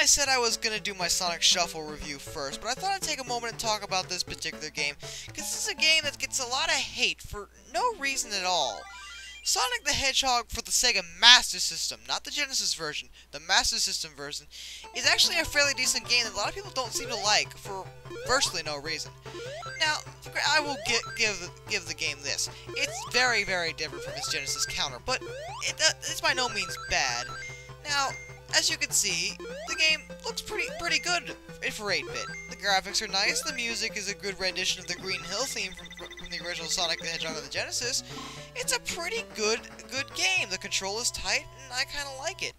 said I was gonna do my Sonic Shuffle review first, but I thought I'd take a moment and talk about this particular game, because this is a game that gets a lot of hate for no reason at all. Sonic the Hedgehog for the Sega Master System, not the Genesis version, the Master System version, is actually a fairly decent game that a lot of people don't seem to like for virtually no reason. Now, I will give the game this. It's very, very different from its Genesis counter, but it's by no means bad. Now, as you can see, the game looks pretty good for 8-bit. The graphics are nice, the music is a good rendition of the Green Hill theme from the original Sonic the Hedgehog on the Genesis. It's a pretty good game. The control is tight, and I kind of like it.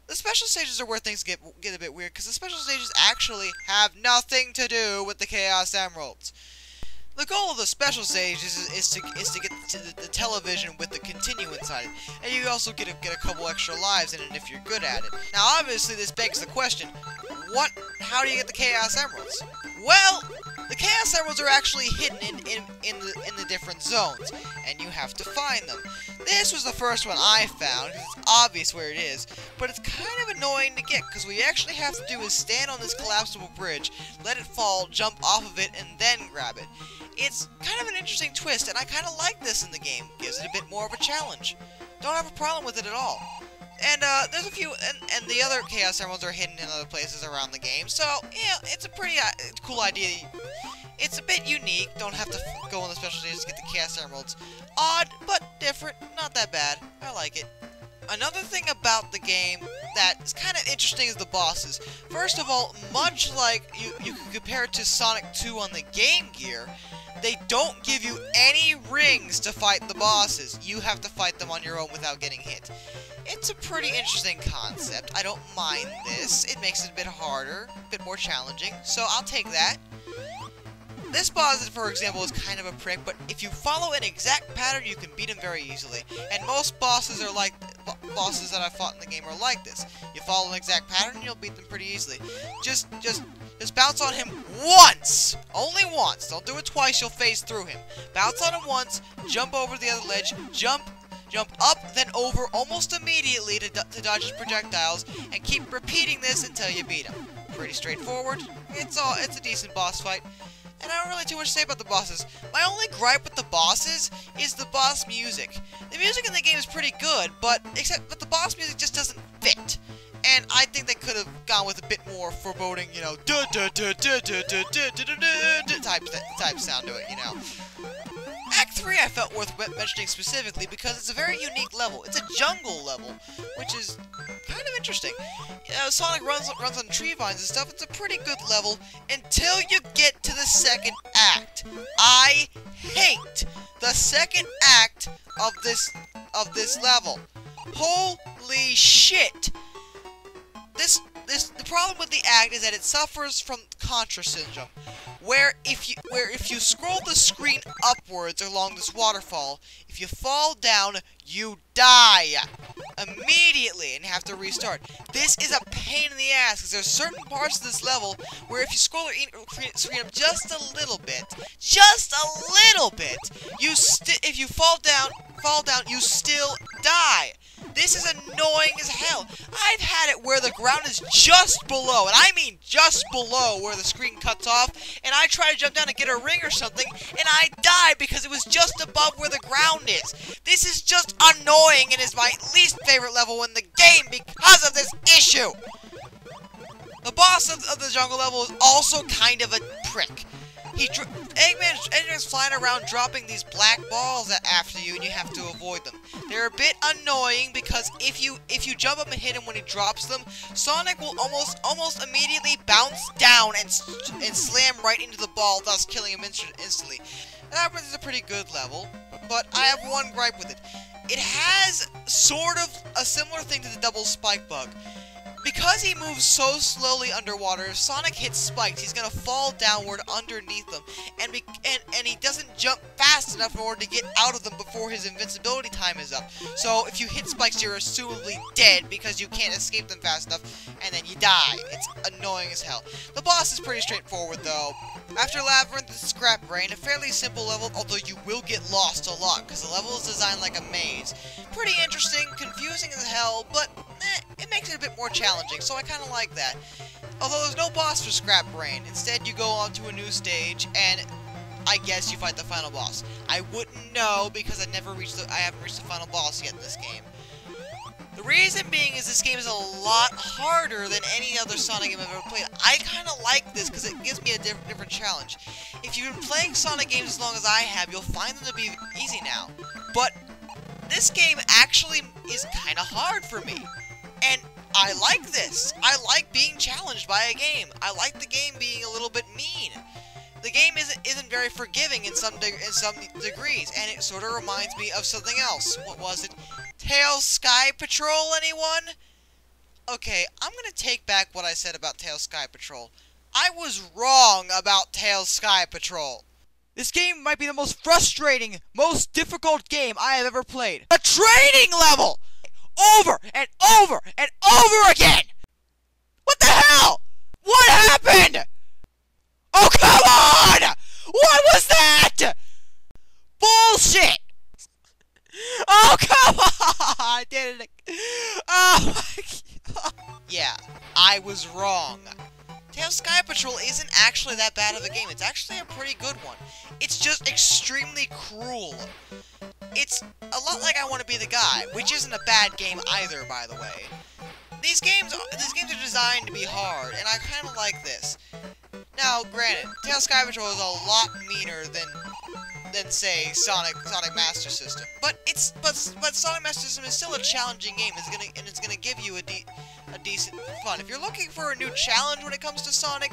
The special stages are where things get a bit weird, because the special stages actually have nothing to do with the Chaos Emeralds. The goal of the special stage is to get to the television with the continue inside it, and you also get a couple extra lives in it if you're good at it. Now, obviously, this begs the question: how do you get the Chaos Emeralds? Well, the Chaos Emeralds are actually hidden in the different zones, and you have to find them. This was the first one I found, because it's obvious where it is, but it's kind of annoying to get, because what you actually have to do is stand on this collapsible bridge, let it fall, jump off of it, and then grab it. It's kind of an interesting twist, and I kind of like this in the game. Gives it a bit more of a challenge. Don't have a problem with it at all. And there's a few, and the other Chaos Emeralds are hidden in other places around the game, so yeah, it's a pretty cool idea. It's a bit unique. Don't have to go on the special stages to get the Chaos Emeralds. Odd, but different. Not that bad. I like it. Another thing about the game that is kind of interesting is the bosses. First of all, much like you can compare it to Sonic 2 on the Game Gear, they don't give you any rings to fight the bosses. You have to fight them on your own without getting hit. It's a pretty interesting concept. I don't mind this. It makes it a bit harder, a bit more challenging, so I'll take that. This boss, for example, is kind of a prick, but if you follow an exact pattern, you can beat him very easily. And most bosses are like bosses that I've fought in the game are like this. You follow an exact pattern, you'll beat them pretty easily. Just bounce on him once! Only once. Don't do it twice, you'll phase through him. Bounce on him once, jump over the other ledge, jump up, then over almost immediately to dodge his projectiles, and keep repeating this until you beat him. Pretty straightforward. It's a decent boss fight. And I don't really too much to say about the bosses. My only gripe with the bosses is the boss music. The music in the game is pretty good, but the boss music just doesn't fit. And I think they could have gone with a bit more foreboding, you know, type sound to it, you know. Act 3 I felt worth mentioning specifically because it's a very unique level. It's a jungle level, which is kind of interesting. Sonic runs on tree vines and stuff. It's a pretty good level until you get to the second act. I hate the second act of this level. Holy shit! The problem with the act is that it suffers from Contra syndrome, where if you scroll the screen upwards along this waterfall, if you fall down, you die immediately and have to restart. This is a pain in the ass because there's certain parts of this level where if you scroll the screen up just a little bit, if you fall down, you still die. This is annoying as hell. I've had it where the ground is just below, and I mean just below where the screen cuts off, and I try to jump down to get a ring or something, and I die because it was just above where the ground is. This is just annoying and is my least favorite level in the game because of this issue. The boss of the jungle level is also kind of a prick. Eggman's flying around dropping these black balls after you, and you have to avoid them. They're a bit annoying because if you jump up and hit him when he drops them, Sonic will almost immediately bounce down and slam right into the ball, thus killing him instantly. That is a pretty good level, but I have one gripe with it. It has sort of a similar thing to the double spike bug. Because he moves so slowly underwater, if Sonic hits spikes, he's gonna fall downward underneath them, and he doesn't jump fast enough in order to get out of them before his invincibility time is up. So if you hit spikes, you're assumably dead because you can't escape them fast enough, and then you die. It's annoying as hell. The boss is pretty straightforward, though. After Labyrinth, it's Scrap Brain, a fairly simple level, although you will get lost a lot, because the level is designed like a maze. Pretty interesting, confusing as hell, but it makes it a bit more challenging, so I kind of like that. Although there's no boss for Scrap Brain. Instead, you go on to a new stage, and I guess you fight the final boss. I wouldn't know because I haven't reached the final boss yet in this game. The reason being is this game is a lot harder than any other Sonic game I've ever played. I kind of like this because it gives me a different challenge. If you've been playing Sonic games as long as I have, you'll find them to be easy now. But this game actually is kind of hard for me. And I like this. I like being challenged by a game. I like the game being a little bit mean. The game isn't very forgiving in some degrees, and it sort of reminds me of something else. What was it? Tails Sky Patrol, anyone? Okay, I'm gonna take back what I said about Tails Sky Patrol. I was wrong about Tails Sky Patrol. This game might be the most frustrating, most difficult game I have ever played. A training level! Over and over and over again! What the hell? What happened? Oh, come on! What was that? Bullshit! Oh, come on! I did it. Oh, my God. Yeah, I was wrong. Tails Sky Patrol isn't actually that bad of a game. It's actually a pretty good one. It's just extremely cruel. It's a lot like I Want to Be the Guy, which isn't a bad game either, by the way. These games are designed to be hard, and I kind of like this. Now, granted, Tails Sky Patrol is a lot meaner than say Sonic Master System, but Sonic Master System is still a challenging game. It's gonna give you a decent fun. If you're looking for a new challenge when it comes to Sonic,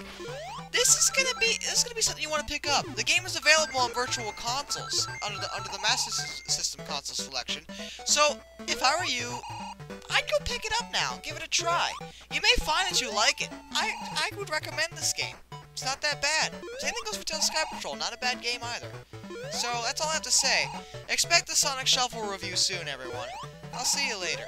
this is gonna be something you want to pick up. The game is available on virtual consoles under the Master System console selection. So if I were you, I'd go pick it up now. Give it a try. You may find that you like it. I would recommend this game. It's not that bad. Same thing goes for Tails Sky Patrol. Not a bad game either. So that's all I have to say. Expect the Sonic Shuffle review soon, everyone. I'll see you later.